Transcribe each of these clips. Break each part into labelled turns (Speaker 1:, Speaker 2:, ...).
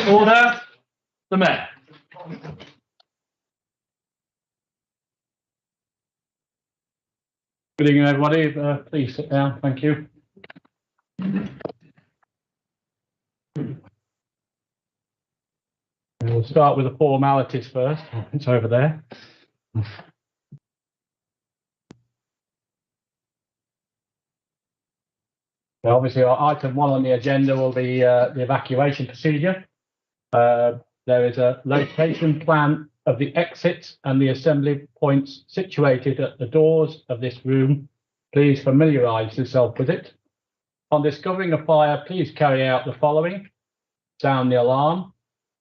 Speaker 1: Order. The Mayor. Good evening, everybody. Please sit down. Thank you. We'll start with the formalities first. It's over there. Well, obviously, our item 1 on the agenda will be the evacuation procedure. There is a location plan of the exits and the assembly points situated at the doors of this room. Please familiarise yourself with it. On discovering a fire, please carry out the following: sound the alarm,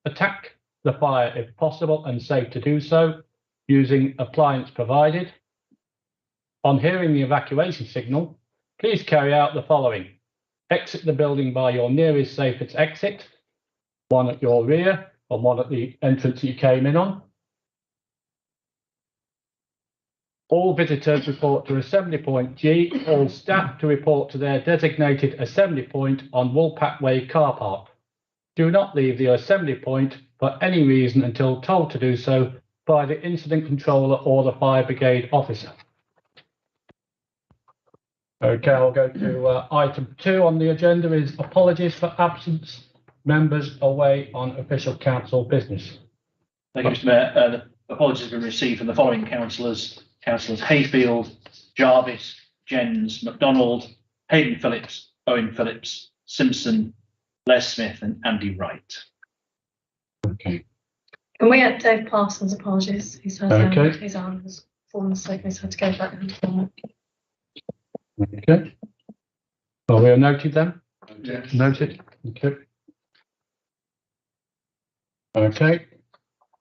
Speaker 1: attack the fire if possible and safe to do so, using appliance provided. On hearing the evacuation signal, please carry out the following: exit the building by your nearest safest exit, one at your rear and one at the entrance you came in on. All visitors report to Assembly Point G, all staff to report to their designated assembly point on Woolpack Way car park. Do not leave the assembly point for any reason until told to do so by the incident controller or the fire brigade officer. Okay, I'll go to item 2 on the agenda is apologies for absence, members away on official council business.
Speaker 2: Thank you, Mr. Mayor. The apologies have been received from the following councillors: Councillors Hayfield, Jarvis, Jens, MacDonald, Hayden Phillips, Owen Phillips, Simpson, Les Smith and Andy Wright.
Speaker 1: Okay.
Speaker 3: Can we add Dave Parsons' apologies? He's had
Speaker 1: Okay.
Speaker 3: his arm has fallen asleep. He's had to go back and forth.
Speaker 1: Okay. Are we noted then?
Speaker 2: Yes.
Speaker 1: Noted. Okay. Okay.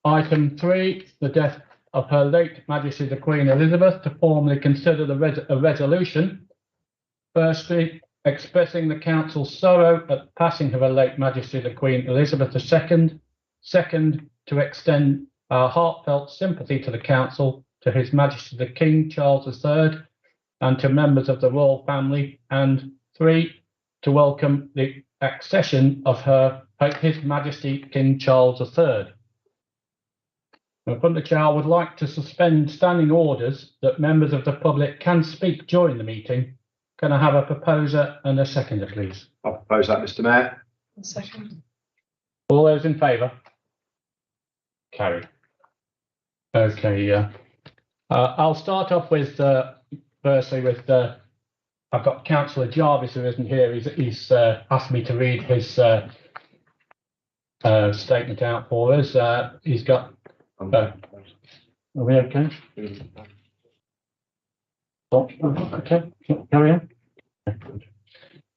Speaker 1: Item 3, the death of Her late Majesty the Queen Elizabeth, to formally consider a resolution. Firstly, expressing the council's sorrow at the passing of Her late Majesty the Queen Elizabeth II. Second, to extend our heartfelt sympathy to the council, to His Majesty the King Charles III, and to members of the royal family. And 3, to welcome the accession of His Majesty King Charles III. From the chair, I would like to suspend standing orders that members of the public can speak during the meeting. Can I have a proposer and a seconder, please?
Speaker 4: I'll propose that, Mr. Mayor.
Speaker 3: One second.
Speaker 1: All those in favour? Carried. Okay, I'll start off with, firstly with, I've got Councillor Jarvis who isn't here. He's asked me to read his statement out for us. He's got, are we okay? Okay, carry on.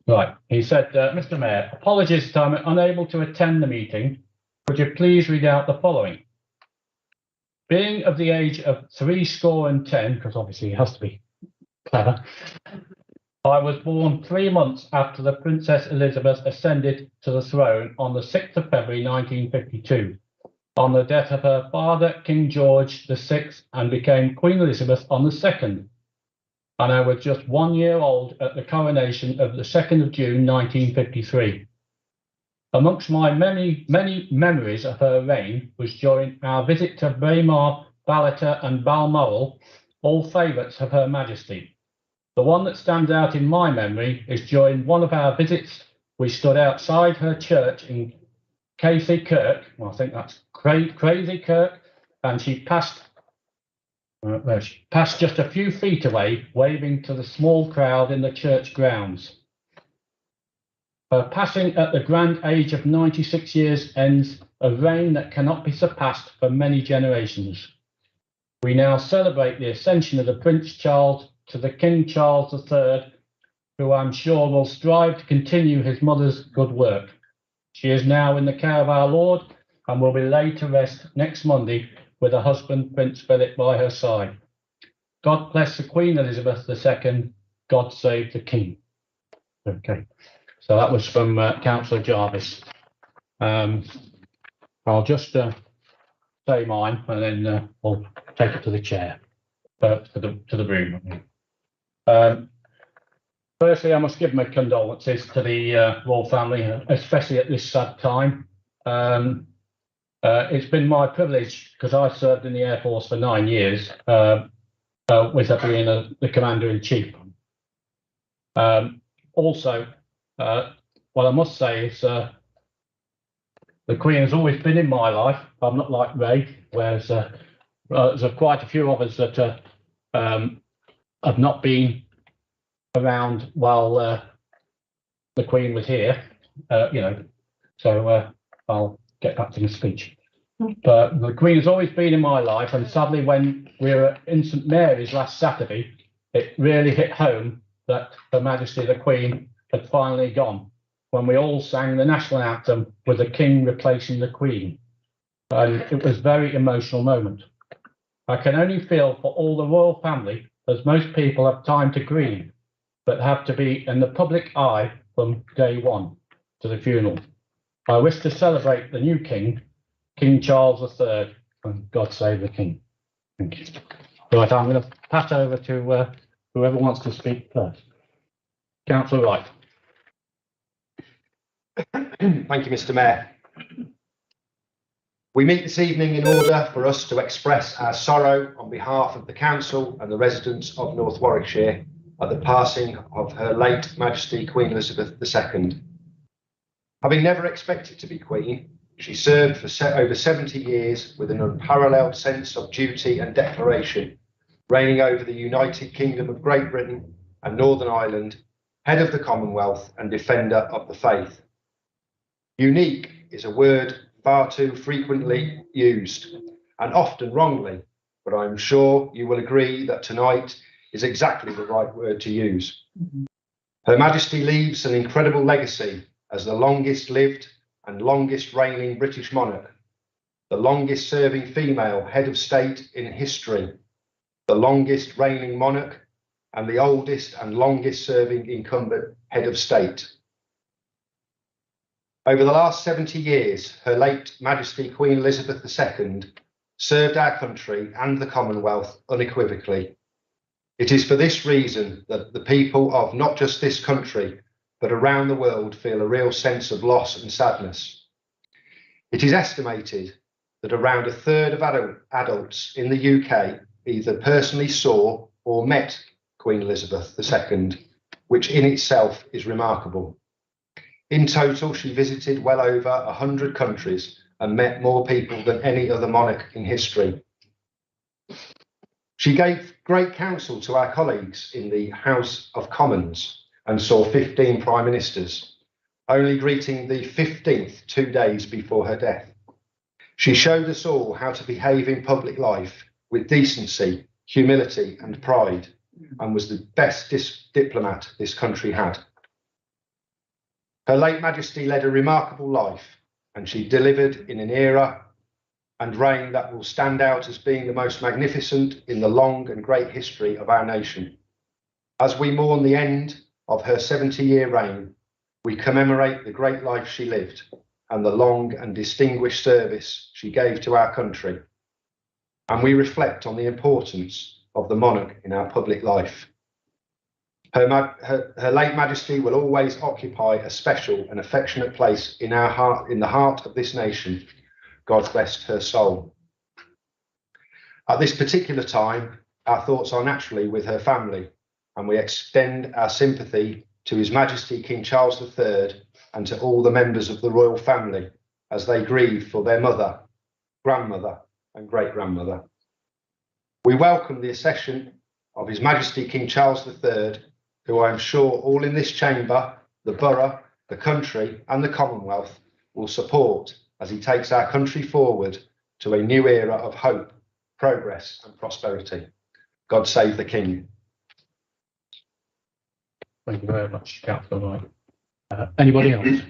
Speaker 1: Right, he said, Mr. Mayor, apologies that I'm unable to attend the meeting. Would you please read out the following? Being of the age of 70, because obviously he has to be clever, I was born 3 months after the Princess Elizabeth ascended to the throne on the 6th of February 1952, on the death of her father, King George VI, and became Queen Elizabeth on the 2nd. And I was just 1 year old at the coronation of the 2nd of June 1953. Amongst my many memories of her reign was during our visit to Braemar, Ballater and Balmoral, all favourites of Her Majesty. The one that stands out in my memory is during one of our visits, we stood outside her church in Casey Kirk, well, I think that's Crazy Kirk, and she passed just a few feet away, waving to the small crowd in the church grounds. Her passing at the grand age of 96 years ends a reign that cannot be surpassed for many generations. We now celebrate the ascension of the Prince Charles to the King Charles III, who I'm sure will strive to continue his mother's good work. She is now in the care of our Lord and will be laid to rest next Monday with her husband, Prince Philip, by her side. God bless the Queen Elizabeth II. God save the King. Okay, so that was from Councillor Jarvis. I'll just say mine and then we'll take it to the chair, to the room. Firstly, I must give my condolences to the royal family, especially at this sad time. It's been my privilege, because I served in the Air Force for 9 years, with being the Commander-in-Chief. Also, what I must say is the Queen has always been in my life. I'm not like Ray, whereas there's quite a few of us that have not been around while the Queen was here, so I'll get back to my speech. But the Queen has always been in my life, and sadly when we were in St Mary's last Saturday, it really hit home that Her Majesty the Queen had finally gone, when we all sang the national anthem with the King replacing the Queen. And it was a very emotional moment. I can only feel for all the royal family, as most people have time to grieve, but have to be in the public eye from day one to the funeral. I wish to celebrate the new King, King Charles III, and God save the King. Thank you. Right, I'm going to pass over to whoever wants to speak first. Councillor Wright.
Speaker 4: Thank you, Mr. Mayor. We meet this evening in order for us to express our sorrow on behalf of the Council and the residents of North Warwickshire at the passing of Her late Majesty Queen Elizabeth II. Having never expected to be Queen, she served for over 70 years with an unparalleled sense of duty and declaration, reigning over the United Kingdom of Great Britain and Northern Ireland, head of the Commonwealth and defender of the faith. Unique is a word far too frequently used, and often wrongly, but I'm sure you will agree that tonight is exactly the right word to use. Her Majesty leaves an incredible legacy as the longest lived and longest reigning British monarch, the longest serving female head of state in history, the longest reigning monarch, and the oldest and longest serving incumbent head of state. Over the last 70 years, Her late Majesty Queen Elizabeth II served our country and the Commonwealth unequivocally. It is for this reason that the people of not just this country, but around the world feel a real sense of loss and sadness. It is estimated that around a third of adults in the UK either personally saw or met Queen Elizabeth II, which in itself is remarkable. In total, she visited well over 100 countries and met more people than any other monarch in history. She gave great counsel to our colleagues in the House of Commons and saw 15 prime ministers, only greeting the 15th 2 days before her death. She showed us all how to behave in public life with decency, humility and pride, and was the best diplomat this country had. Her late Majesty led a remarkable life, and she delivered in an era and reign that will stand out as being the most magnificent in the long and great history of our nation. As we mourn the end of her 70-year reign, we commemorate the great life she lived and the long and distinguished service she gave to our country. And we reflect on the importance of the monarch in our public life. Her late Majesty will always occupy a special and affectionate place in our heart, in the heart of this nation. God rest her soul. At this particular time, our thoughts are naturally with her family, and we extend our sympathy to His Majesty King Charles III and to all the members of the royal family as they grieve for their mother, grandmother, and great-grandmother. We welcome the accession of His Majesty King Charles III, who I am sure all in this chamber, the borough, the country, and the Commonwealth will support as he takes our country forward to a new era of hope, progress, and prosperity. God save the King.
Speaker 1: Thank you very much, Councillor Wright. Anybody else?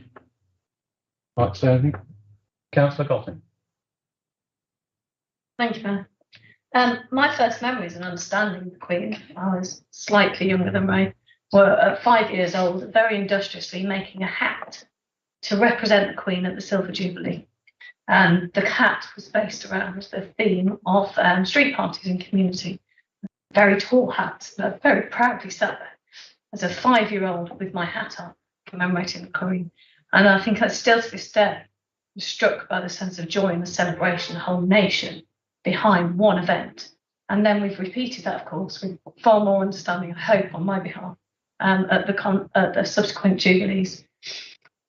Speaker 1: Right, so Councillor Gotting.
Speaker 3: Thank you, Mayor. My first memories and understanding of the Queen, I was slightly younger than Ray, were at 5 years old, very industriously making a hat to represent the Queen at the Silver Jubilee. And the hat was based around the theme of street parties and community. Very tall hats, but very proudly sat there. as a 5-year-old with my hat on, commemorating the Queen. And I think I still to this day am struck by the sense of joy and the celebration, the whole nation behind one event. And then we've repeated that, of course, with far more understanding, I hope, on my behalf, at the subsequent Jubilees.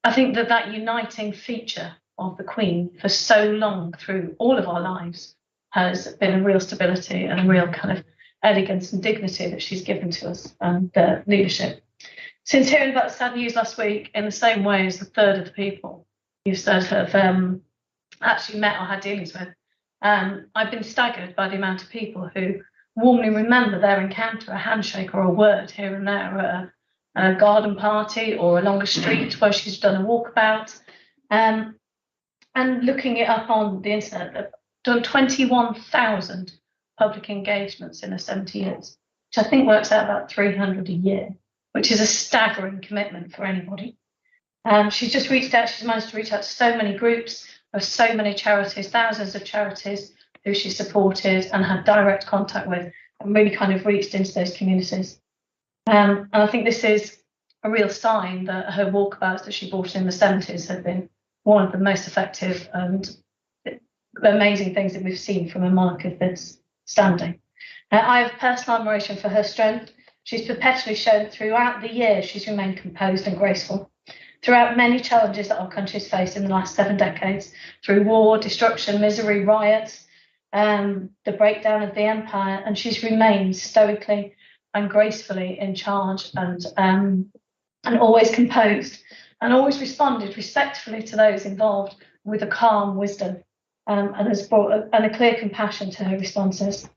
Speaker 3: I think that uniting feature of the Queen for so long through all of our lives has been a real stability and a real kind of elegance and dignity that she's given to us and the leadership. Since hearing about the sad news last week, in the same way as a third of the people you said have actually met or had dealings with, I've been staggered by the amount of people who warmly remember their encounter, a handshake or a word here and there at a garden party or along a street where she's done a walkabout. And looking it up on the internet, they've done 21,000 public engagements in her 70 years, which I think works out about 300 a year, which is a staggering commitment for anybody. She's just reached out, she's managed to reach out to so many groups of so many charities, thousands of charities who she supported and had direct contact with, and really kind of reached into those communities. And I think this is a real sign that her walkabouts that she brought in the 70s have been one of the most effective and amazing things that we've seen from a monarch of this standing. I have personal admiration for her strength. She's perpetually shown that throughout the year she's remained composed and graceful. Throughout many challenges that our country's faced in the last 7 decades, through war, destruction, misery, riots, the breakdown of the empire, and she's remained stoically and gracefully in charge and always composed and always responded respectfully to those involved with a calm wisdom and has brought a clear compassion to her responses.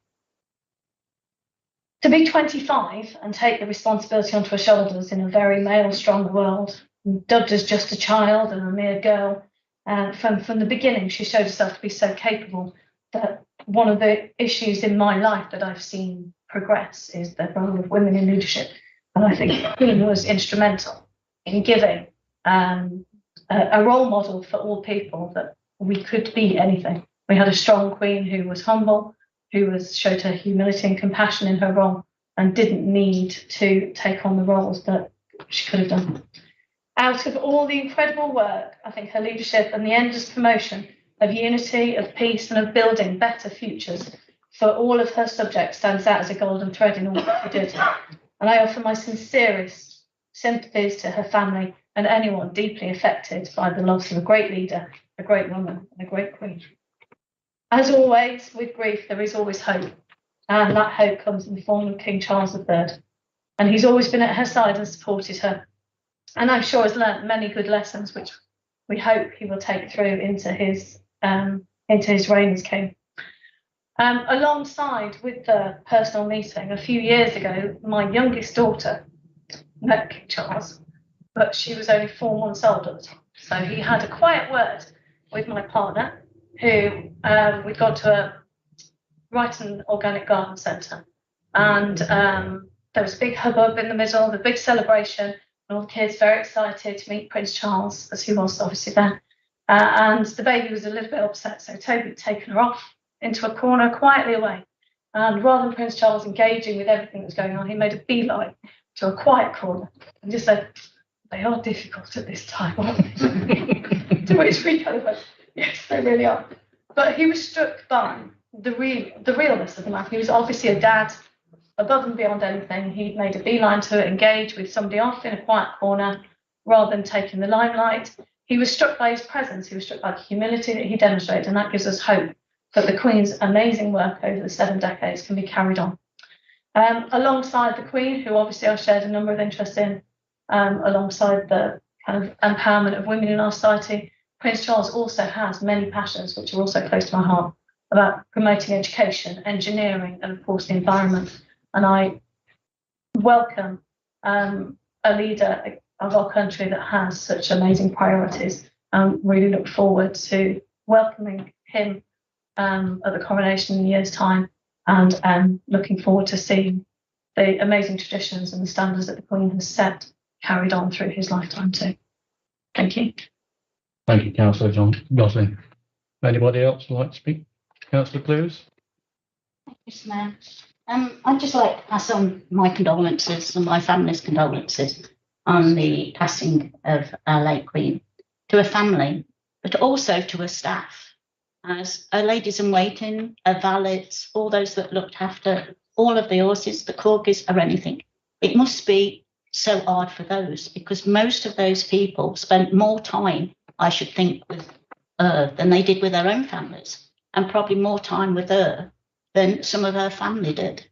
Speaker 3: To be 25 and take the responsibility onto her shoulders in a very male-strong world, dubbed as just a child and a mere girl, from the beginning she showed herself to be so capable that one of the issues in my life that I've seen progress is the role of women in leadership. And I think the Queen was instrumental in giving a role model for all people that we could be anything. We had a strong Queen who was humble, who showed her humility and compassion in her role and didn't need to take on the roles that she could have done. Out of all the incredible work, I think her leadership and the endless promotion of unity, of peace, and of building better futures for all of her subjects stands out as a golden thread in all that she did. And I offer my sincerest sympathies to her family and anyone deeply affected by the loss of a great leader, a great woman, and a great Queen. As always, with grief, there is always hope. And that hope comes in the form of King Charles III. And he's always been at her side and supported her. And I'm sure has learnt many good lessons, which we hope he will take through into his reign as king. Alongside with the personal meeting, a few years ago, my youngest daughter met King Charles, but she was only 4 months old at the time. So he had a quiet word with my partner, who we'd gone to a Brighton Organic Garden Centre, and there was a big hubbub in the middle, the big celebration, and all the kids very excited to meet Prince Charles, as he was obviously then. And the baby was a little bit upset, so Toby had taken her off into a corner, quietly away. And rather than Prince Charles engaging with everything that was going on, he made a beeline to a quiet corner and just said, "They are difficult at this time, aren't they?" To which we kind of went, "Yes, they really are." But he was struck by the realness of the man. He was obviously a dad, above and beyond anything. He'd made a beeline to engage with somebody off in a quiet corner rather than taking the limelight. He was struck by his presence. He was struck by the humility that he demonstrated, and that gives us hope that the Queen's amazing work over the 7 decades can be carried on. Alongside the Queen, who obviously I shared a number of interests in, alongside the kind of empowerment of women in our society, Prince Charles also has many passions which are also close to my heart about promoting education, engineering, and of course the environment. And I welcome a leader of our country that has such amazing priorities. Really look forward to welcoming him at the coronation in a year's time, and looking forward to seeing the amazing traditions and the standards that the Queen has set carried on through his lifetime too. Thank you.
Speaker 1: Thank you, Councillor Gosling. Anybody else would like to speak? Councillor Clues?
Speaker 5: Yes, Mayor. I'd just like to pass on my condolences and my family's condolences on the passing of our late Queen to her family, but also to her staff, as her ladies in waiting, her valets, all those that looked after all of the horses, the corgis or anything. It must be so hard for those, because most of those people spent more time, I should think, with her than they did with their own families, and probably more time with her than some of her family did.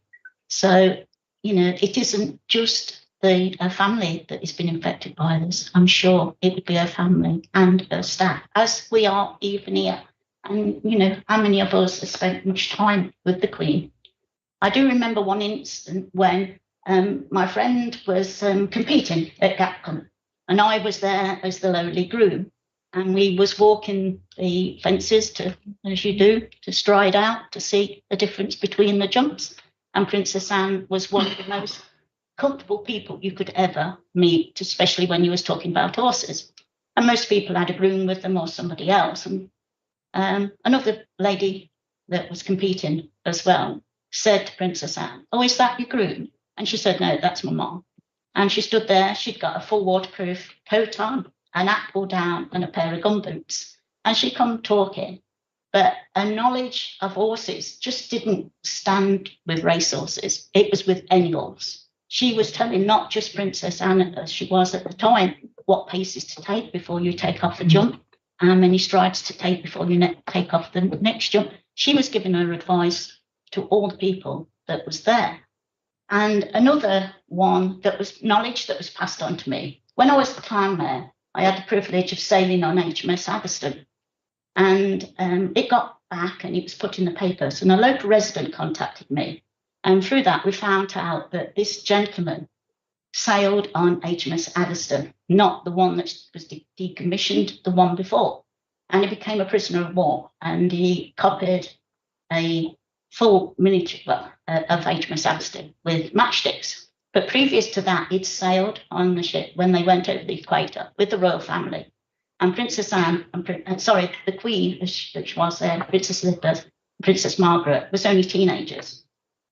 Speaker 5: So, you know, it isn't just her family that has been infected by this. I'm sure it would be her family and her staff, as we are even here. And, you know, how many of us have spent much time with the Queen? I do remember one incident when my friend was competing at Gapcombe, and I was there as the lowly groom. And we was walking the fences to, as you do, to stride out to see the difference between the jumps. And Princess Anne was one of the most comfortable people you could ever meet, especially when you was talking about horses. And most people had a groom with them or somebody else. And another lady that was competing as well said to Princess Anne, "Oh, is that your groom?" And she said, "No, that's my mom." And she stood there. She'd got a full waterproof coat on, an hat pulled down and a pair of gumboots. And she come talking, but her knowledge of horses just didn't stand with racehorses. It was with any horse. She was telling not just Princess Anne, as she was at the time, what paces to take before you take off the jump, how many strides to take before you take off the next jump. She was giving her advice to all the people that was there. And another one that was knowledge that was passed on to me. When I was the town mayor, I had the privilege of sailing on HMS Addiston, and it got back and it was put in the papers, and a local resident contacted me, and through that we found out that this gentleman sailed on HMS Addiston, not the one that was decommissioned, the one before, and he became a prisoner of war, and he copied a full miniature of HMS Addiston with matchsticks. But previous to that, he'd sailed on the ship when they went over the equator with the royal family. And Princess Anne, the Queen, which was there, Princess Elizabeth, Princess Margaret, was only teenagers.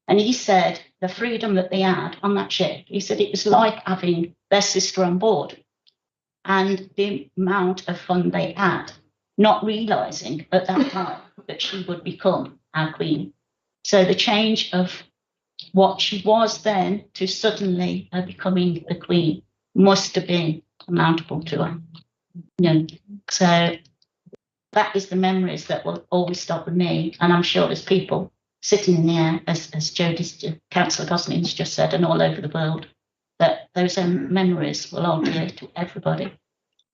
Speaker 5: And he said the freedom that they had on that ship, he said it was like having their sister on board. And the amount of fun they had, not realising at that time that she would become our Queen. So the change of what she was then to suddenly becoming the Queen must have been amountable to her. You know, so that is the memories that will always stop with me. And I'm sure there's people sitting in the air, as Councillor Gosling's just said, and all over the world, that those memories will all be to everybody.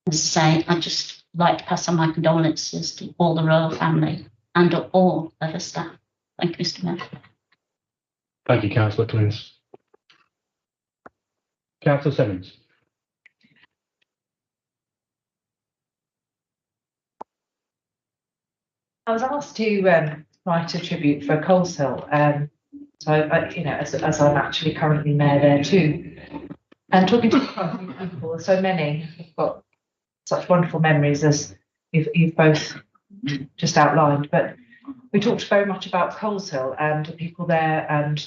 Speaker 5: As I say, I'd just like to pass on my condolences to all the royal family and all of the staff. Thank you, Mr. Mayor.
Speaker 1: Thank you, Councillor Clunes. Councillor Simmons.
Speaker 6: I was asked to write a tribute for Coleshill, so you know, as I'm actually currently mayor there too, and talking to quite a few people, so many have got such wonderful memories as you've both just outlined. But we talked very much about Coleshill and the people there and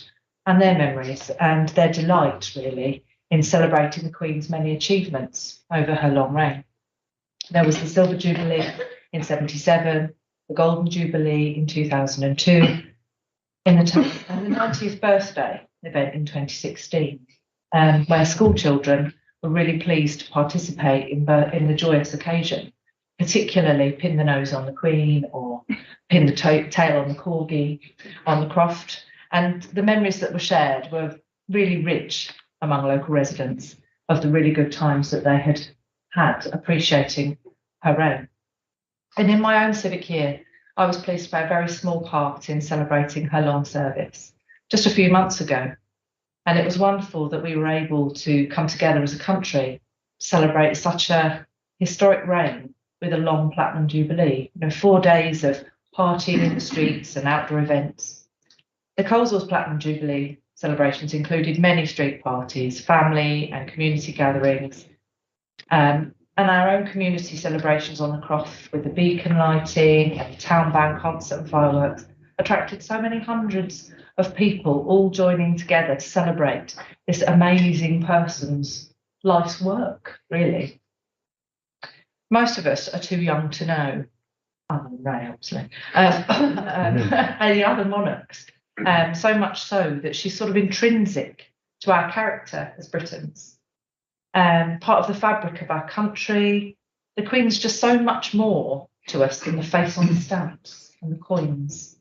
Speaker 6: their memories and their delight really in celebrating the Queen's many achievements over her long reign. There was the Silver Jubilee in '77. The Golden Jubilee in 2002, and the 90th birthday event in 2016, where school children were really pleased to participate in the joyous occasion, particularly pin the nose on the Queen or pin the tail on the corgi on the croft. And the memories that were shared were really rich among local residents of the really good times that they had appreciating her reign. And in my own civic year, I was pleased to play a very small part in celebrating her long service just a few months ago. And it was wonderful that we were able to come together as a country, celebrate such a historic reign with a long Platinum Jubilee, 4 days of partying in the streets and outdoor events. The Coleshill Platinum Jubilee celebrations included many street parties, family and community gatherings, and our own community celebrations on the croft with the beacon lighting and the town band concert and fireworks attracted so many hundreds of people all joining together to celebrate this amazing person's life's work, really. Most of us are too young to know, other than Ray, obviously, any other monarchs, so much so that she's sort of intrinsic to our character as Britons. Part of the fabric of our country. The Queen's just so much more to us than the face on the stamps and the coins.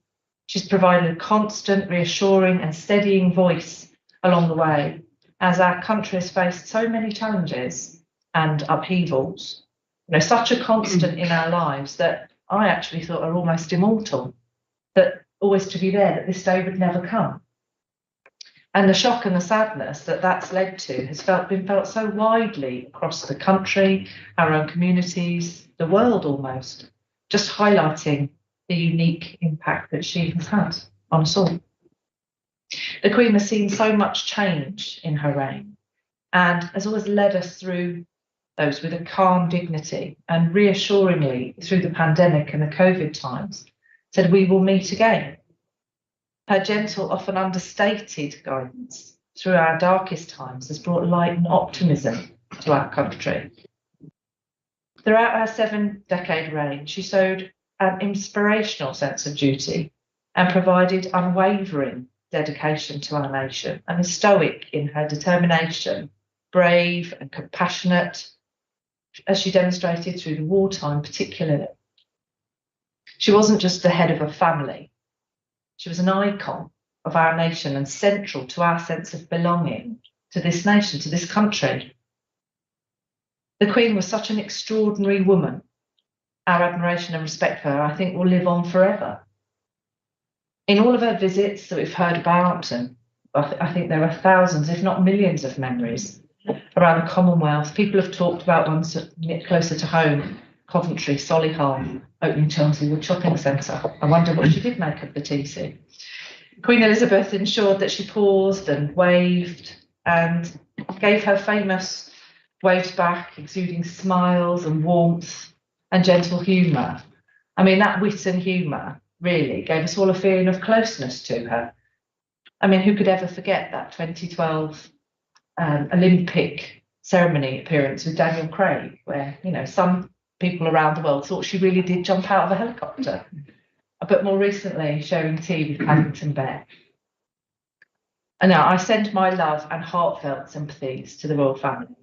Speaker 6: She's provided a constant, reassuring and steadying voice along the way as our country has faced so many challenges and upheavals. You know, such a constant in our lives that I actually thought are almost immortal, that always to be there, that this day would never come. And the shock and the sadness that that's led to has been felt so widely across the country, our own communities, the world almost, just highlighting the unique impact that she has had on us all. The Queen has seen so much change in her reign and has always led us through those with a calm dignity and reassuringly through the pandemic and the COVID times said we will meet again. Her gentle, often understated guidance through our darkest times has brought light and optimism to our country. Throughout her 7-decade reign, she showed an inspirational sense of duty and provided unwavering dedication to our nation and is stoic in her determination, brave and compassionate, as she demonstrated through the wartime particularly. She wasn't just the head of a family. She was an icon of our nation and central to our sense of belonging to this nation, to this country. The Queen was such an extraordinary woman. Our admiration and respect for her, I think, will live on forever. In all of her visits that we've heard about, and I think there are thousands, if not millions of memories around the Commonwealth. People have talked about ones closer to home, Coventry, Solihull, opening Chelmsford Wood Shopping Centre. I wonder what she did make of the TC. Queen Elizabeth ensured that she paused and waved and gave her famous waves back, exuding smiles and warmth and gentle humour. I mean, that wit and humour really gave us all a feeling of closeness to her. I mean, who could ever forget that 2012 Olympic ceremony appearance with Daniel Craig, where, you know, some people around the world thought she really did jump out of a helicopter. But more recently, sharing tea with Paddington Bear. And now I send my love and heartfelt sympathies to the royal family.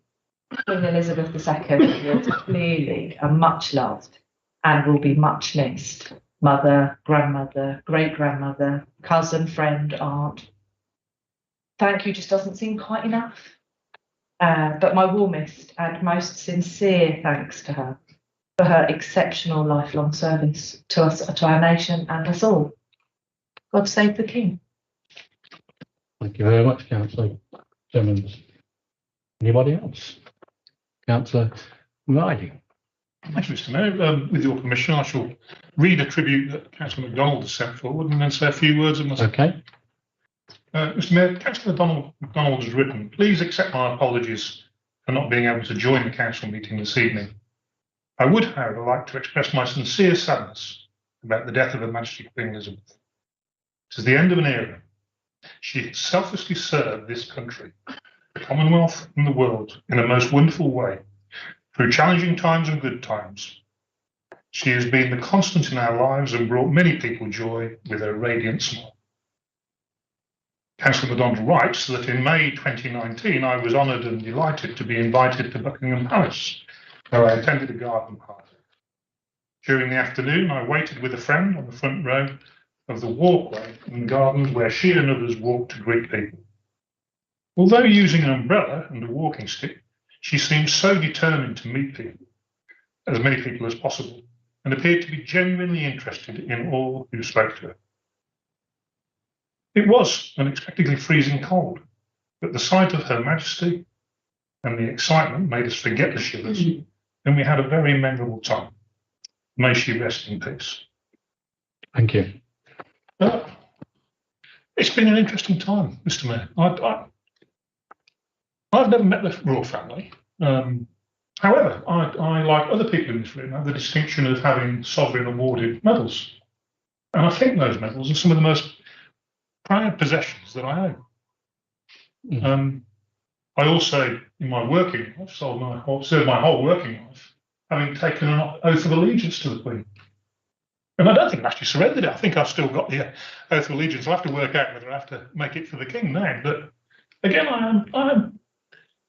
Speaker 6: Queen Elizabeth II was clearly a much loved and will be much missed mother, grandmother, great-grandmother, cousin, friend, aunt. Thank you just doesn't seem quite enough. But my warmest and most sincere thanks to her for her exceptional lifelong service to us, to our nation and us all. God save the King.
Speaker 1: Thank you very much, Councillor Simmons. Anybody else? Councillor Riley.
Speaker 7: Thank you, Mr. Mayor. With your permission, I shall read a tribute that Councillor MacDonald has sent forward and then say a few words of myself.
Speaker 1: Okay.
Speaker 7: Mr. Mayor, Councillor MacDonald has written, please accept my apologies for not being able to join the council meeting this evening. I would, however, like to express my sincere sadness about the death of Her Majesty Queen Elizabeth. It is the end of an era. She has selflessly served this country, the Commonwealth and the world in a most wonderful way, through challenging times and good times. She has been the constant in our lives and brought many people joy with her radiant smile. Councillor MacDonald writes that in May 2019, I was honoured and delighted to be invited to Buckingham Palace, where I attended a garden party. During the afternoon, I waited with a friend on the front row of the walkway in the gardens where she and others walked to greet people. Although using an umbrella and a walking stick, she seemed so determined to meet people, as many people as possible, and appeared to be genuinely interested in all who spoke to her. It was unexpectedly freezing cold, but the sight of Her Majesty and the excitement made us forget the shivers, and we had a very memorable time. May she rest in peace.
Speaker 1: Thank you.
Speaker 7: It's been an interesting time, Mr. Mayor. I've never met the royal family. However, I, like other people in this room, have the distinction of having sovereign awarded medals. And I think those medals are some of the most proud possessions that I own.
Speaker 1: Mm.
Speaker 7: I also, in my working life, served my whole working life, having taken an oath of allegiance to the Queen. And I don't think I've actually surrendered it. I think I've still got the oath of allegiance. I'll have to work out whether I have to make it for the King now. But again, I am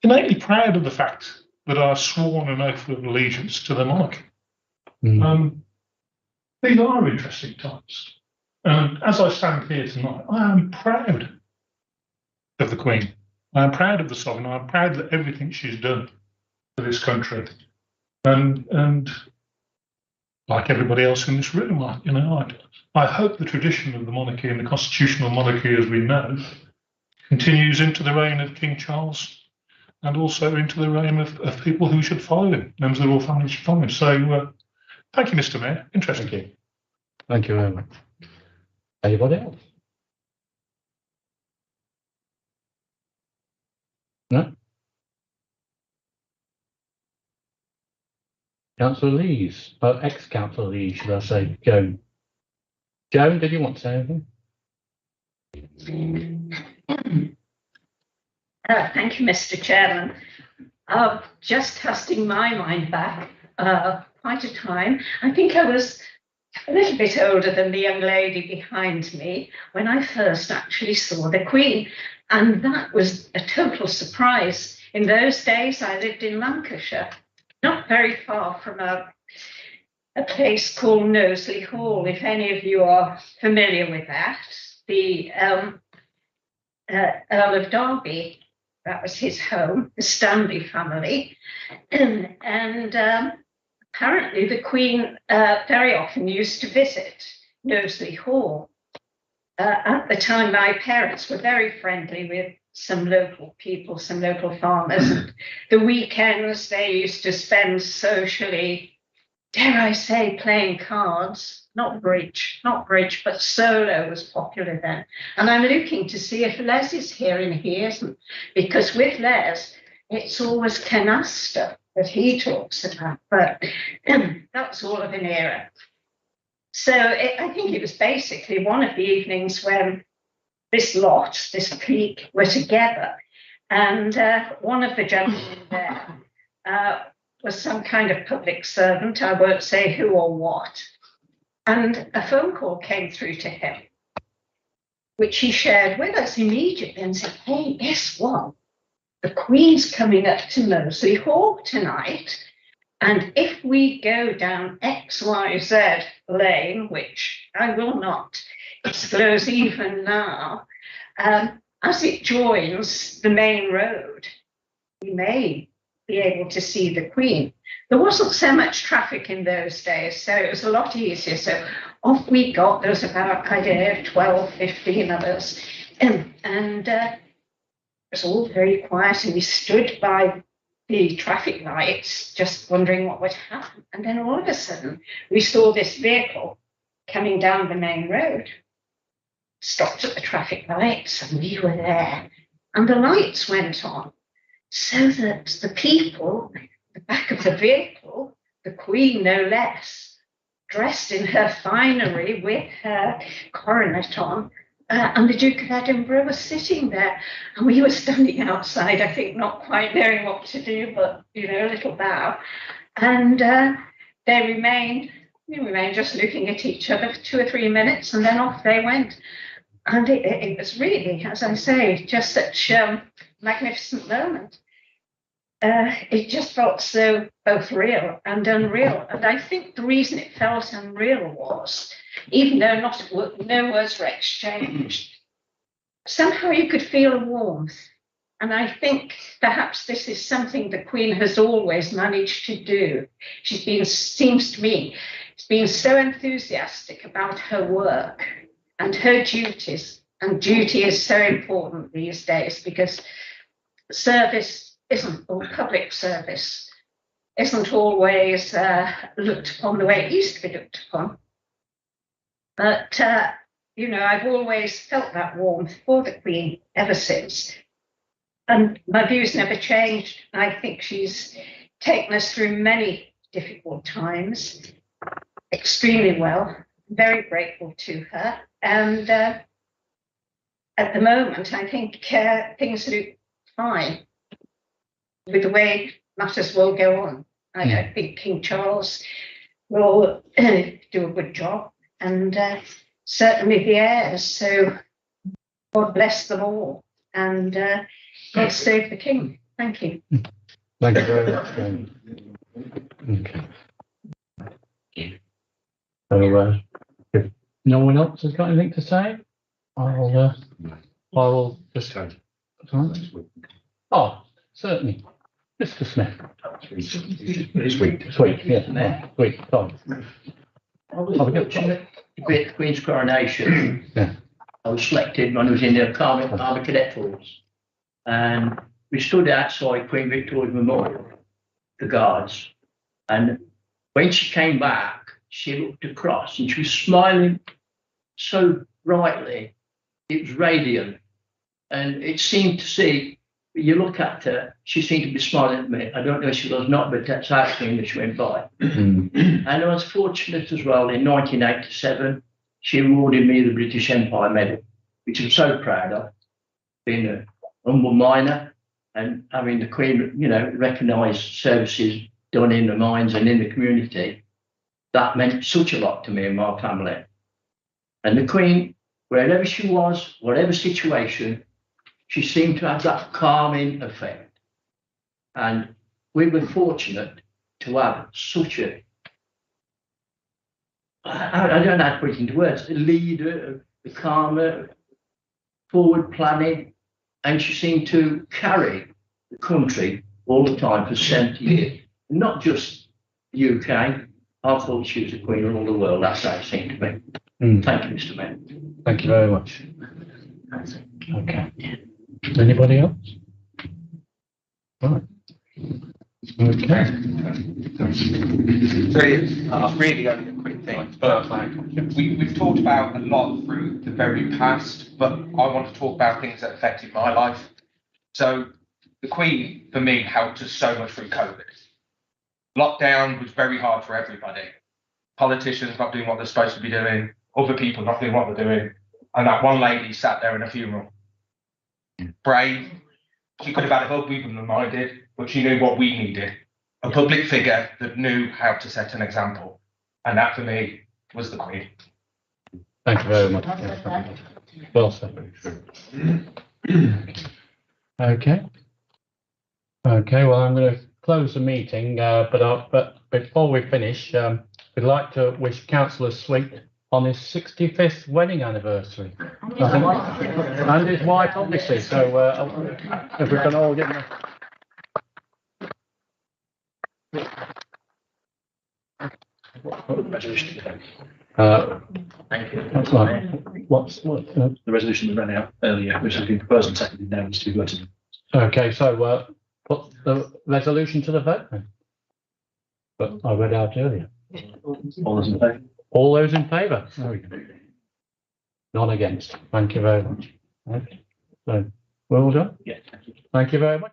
Speaker 7: innately proud of the fact that I've sworn an oath of allegiance to the monarch.
Speaker 1: Mm.
Speaker 7: These are interesting times. And as I stand here tonight, I am proud of the Queen. I am proud of the Sovereign. I'm proud of everything she's done for this country. And like everybody else in this room, I hope the tradition of the monarchy and the constitutional monarchy as we know continues into the reign of King Charles and also into the reign of people who should follow him, members of the royal family should follow him. So thank you, Mr. Mayor. Interesting.
Speaker 1: Thank you. Thank you very much. Anybody else? No? Councillor Lees, ex-Councillor Lees, should I say, Joan? Joan, did you want to say anything?
Speaker 8: Thank you, Mr. Chairman. Just casting my mind back quite a time, I think I was a little bit older than the young lady behind me when I first actually saw the Queen. And that was a total surprise. In those days, I lived in Lancashire, not very far from a place called Knowsley Hall, if any of you are familiar with that. The Earl of Derby, that was his home, the Stanley family. And apparently the Queen very often used to visit Knowsley Hall. At the time, my parents were very friendly with some local people, some local farmers. And the weekends they used to spend socially, dare I say, playing cards, not bridge, but solo was popular then. And I'm looking to see if Les is here, and he isn't, because with Les, it's always canasta that he talks about, but that's all of an era. So I think it was basically one of the evenings when this clique were together, and one of the gentlemen there was some kind of public servant, I won't say who or what, and a phone call came through to him, which he shared with us immediately and said, hey, guess what? The Queen's coming up to Knowsley Hall tonight, and if we go down XYZ lane, which I will not disclose even now, as it joins the main road, we may be able to see the Queen. There wasn't so much traffic in those days, so it was a lot easier. So off we got. There was about, I don't know, 12, 15 of us. And it was all very quiet, and we stood by the traffic lights, just wondering what would happen. And then all of a sudden, we saw this vehicle coming down the main road, stopped at the traffic lights, and we were there. And the lights went on, so that the people, the back of the vehicle, the Queen no less, dressed in her finery with her coronet on, and the Duke of Edinburgh was sitting there, and we were standing outside, I think not quite knowing what to do, but, a little bow. And we remained just looking at each other for 2 or 3 minutes, and then off they went. And it was really, as I say, just such a magnificent moment. It just felt so both real and unreal. And I think the reason it felt unreal was, even though no words were exchanged, somehow you could feel a warmth. And I think perhaps this is something the Queen has always managed to do. Seems to me, she's been so enthusiastic about her work and her duties. And duty is so important these days, because public service isn't always looked upon the way it used to be looked upon. But, I've always felt that warmth for the Queen ever since. And my views never changed. I think she's taken us through many difficult times extremely well. Very grateful to her. And at the moment, I think things look fine with the way matters will go on. I think King Charles will do a good job, and certainly the heirs. So God bless them all, and God save the King. Thank you.
Speaker 1: Thank you very much. Okay. So, if no one else has got anything to say, I will just. Oh, certainly, Mr. Smith. Sweet, yeah, sweet. Sorry.
Speaker 9: With Queen's coronation,
Speaker 1: Yeah.
Speaker 9: I was selected when I was in the Army Cadet Force, and we stood outside Queen Victoria's Memorial, the guards, and when she came back, she looked across and she was smiling so brightly, it was radiant, and it seemed to see, you look at her, she seemed to be smiling at me. I don't know if she was not, but that's how she went by. And I was fortunate as well, in 1987, she awarded me the British Empire Medal, which I'm so proud of, being a humble miner and having the Queen, recognise services done in the mines and in the community. That meant such a lot to me and my family. And the Queen, wherever she was, whatever situation, she seemed to have that calming effect. And we were fortunate to have such a, I don't know how to put it into words, a leader, a calmer, forward planning, and she seemed to carry the country all the time for 70 years. Not just the UK, I thought she was the Queen of all the world, that's how it seemed to me. Thank you, Mr. Mayor.
Speaker 1: Thank you very much. Okay. Anybody else? Right. Okay.
Speaker 10: Really only a quick thing, but we've talked about a lot through the very past, but I want to talk about things that affected my life. So the Queen, for me, helped us so much through COVID. Lockdown was very hard for everybody. Politicians not doing what they're supposed to be doing, other people not doing what they're doing, and that one lady sat there in a funeral. Brave. She could have had a hug, we wouldn't have minded, but she knew what we needed. A public figure that knew how to set an example. And that, for me, was the Queen.
Speaker 1: Thank you very much. Well said. Okay. Okay, well, I'm going to close the meeting, but before we finish, we'd like to wish Councillor Sweet on his 65th wedding anniversary. And his wife, obviously. So if we can all give him
Speaker 2: Thank you.
Speaker 1: that's right.
Speaker 2: The resolution that ran out earlier, which has been proposed and seconded, now needs to be voted.
Speaker 1: Okay, so put the resolution to the vote then. But I read out earlier.
Speaker 2: All those in favour?
Speaker 1: All those in favour? There we go. None against. Thank you very much. Okay. So, well done.
Speaker 2: Yeah, thank you.
Speaker 1: Thank you very much.